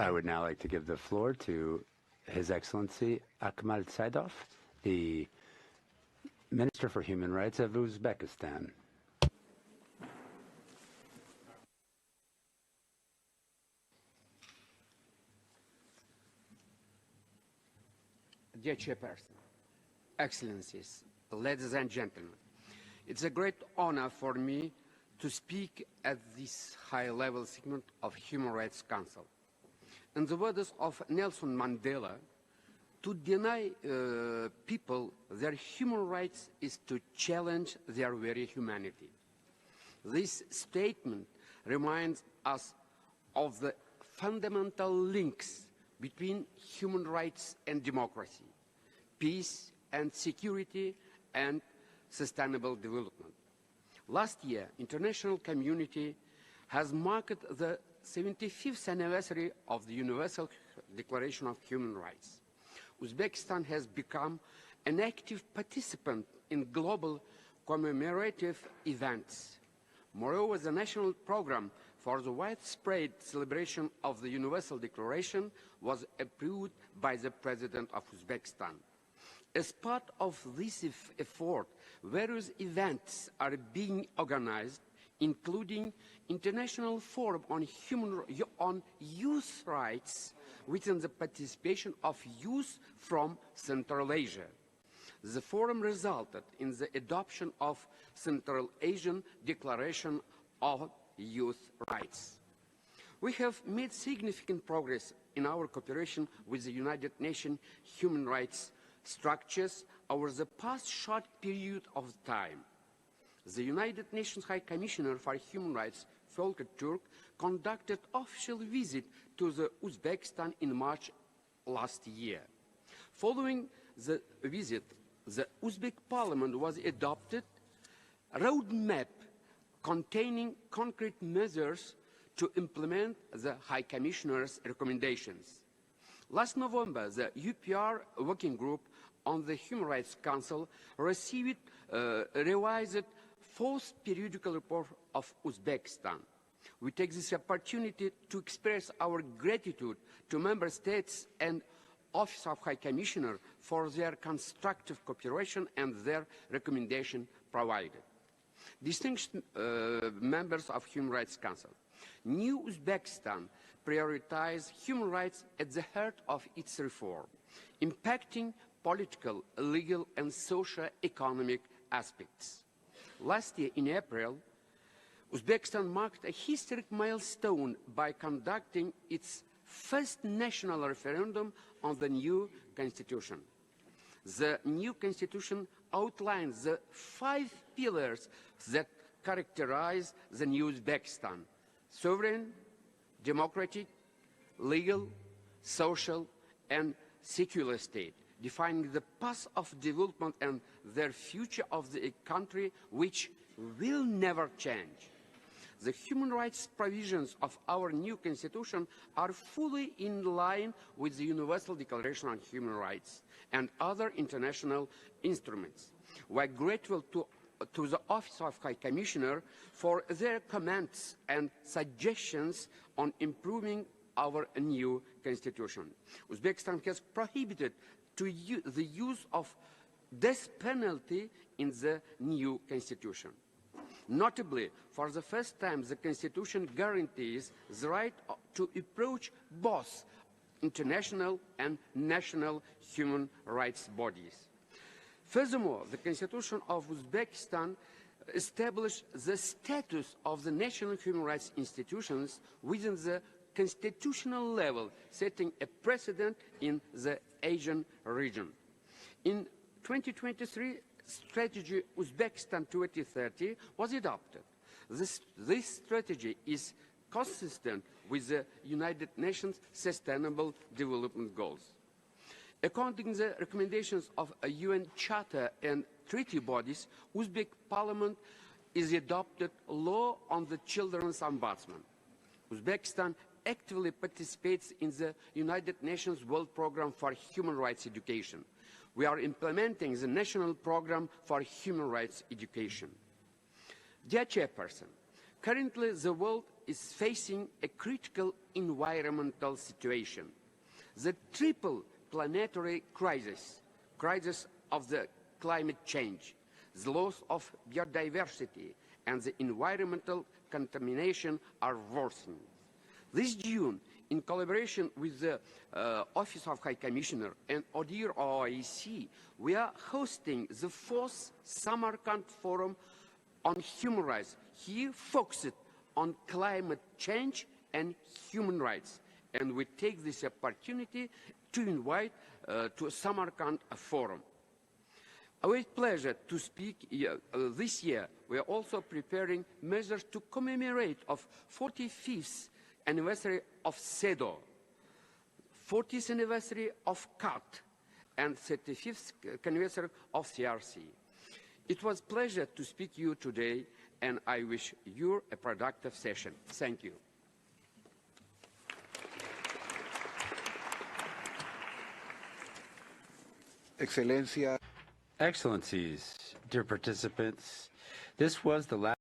I would now like to give the floor to His Excellency AKMAL SAIDOV, the Minister for Human Rights of Uzbekistan. Dear Chairperson, Excellencies, ladies and gentlemen, it's a great honor for me to speak at this high-level segment of Human Rights Council. In the words of Nelson Mandela, to deny people their human rights is to challenge their very humanity. This statement reminds us of the fundamental links between human rights and democracy, peace and security, and sustainable development. Last year, international community has marked the 75th anniversary of the Universal Declaration of Human Rights. Uzbekistan has become an active participant in global commemorative events. Moreover, the national program for the widespread celebration of the Universal Declaration was approved by the President of Uzbekistan. As part of this effort, various events are being organized, including International Forum on Youth Rights, within the participation of youth from Central Asia. The forum resulted in the adoption of Central Asian Declaration of Youth Rights. We have made significant progress in our cooperation with the United Nations human rights structures over the past short period of time. The United Nations High Commissioner for Human Rights, Volker Turk, conducted official visit to Uzbekistan in March last year. Following the visit, the Uzbek Parliament was adopted a roadmap containing concrete measures to implement the High Commissioner's recommendations. Last November, the UPR Working Group on the Human Rights Council received a revised fourth periodical report of Uzbekistan. We take this opportunity to express our gratitude to Member States and Office of High Commissioner for their constructive cooperation and their recommendation provided. Distinguished members of Human Rights Council, New Uzbekistan prioritized human rights at the heart of its reform, impacting political, legal, and socio-economic aspects. Last year, in April, Uzbekistan marked a historic milestone by conducting its first national referendum on the new constitution. The new constitution outlines the 5 pillars that characterize the new Uzbekistan: sovereign, democratic, legal, social, and secular state, defining the path of development and the future of the country, which will never change. The human rights provisions of our new constitution are fully in line with the Universal Declaration on Human Rights and other international instruments. We are grateful to the Office of High Commissioner for their comments and suggestions on improving our new constitution. Uzbekistan has prohibited the use of death penalty in the new constitution. Notably, for the first time, the constitution guarantees the right to approach both international and national human rights bodies. Furthermore, the constitution of Uzbekistan established the status of the national human rights institutions within the constitutional level, setting a precedent in the Asian region. In 2023, strategy Uzbekistan 2030 was adopted. This strategy is consistent with the United Nations Sustainable Development Goals. According to the recommendations of a UN Charter and treaty bodies, Uzbek Parliament is adopted law on the Children's Ombudsman. Uzbekistan actively participates in the United Nations World Programme for Human Rights Education. We are implementing the National Programme for Human Rights Education. Dear Chairperson, Currently, the world is facing a critical environmental situation. The triple planetary crisis of the climate change, the loss of biodiversity, and the environmental contamination are worsening. This June, in collaboration with the Office of High Commissioner and ODIHR OIC, we are hosting the 4th Samarkand Forum on Human Rights, here focused on climate change and human rights. And we take this opportunity to invite to Samarkand Forum. With pleasure to speak this year, we are also preparing measures to commemorate of 45th anniversary of SAIDOV, 40th anniversary of CAT, and 35th anniversary of CRC. It was a pleasure to speak to you today, and I wish you a productive session. Thank you. Excellencia. Excellencies, dear participants, this was the last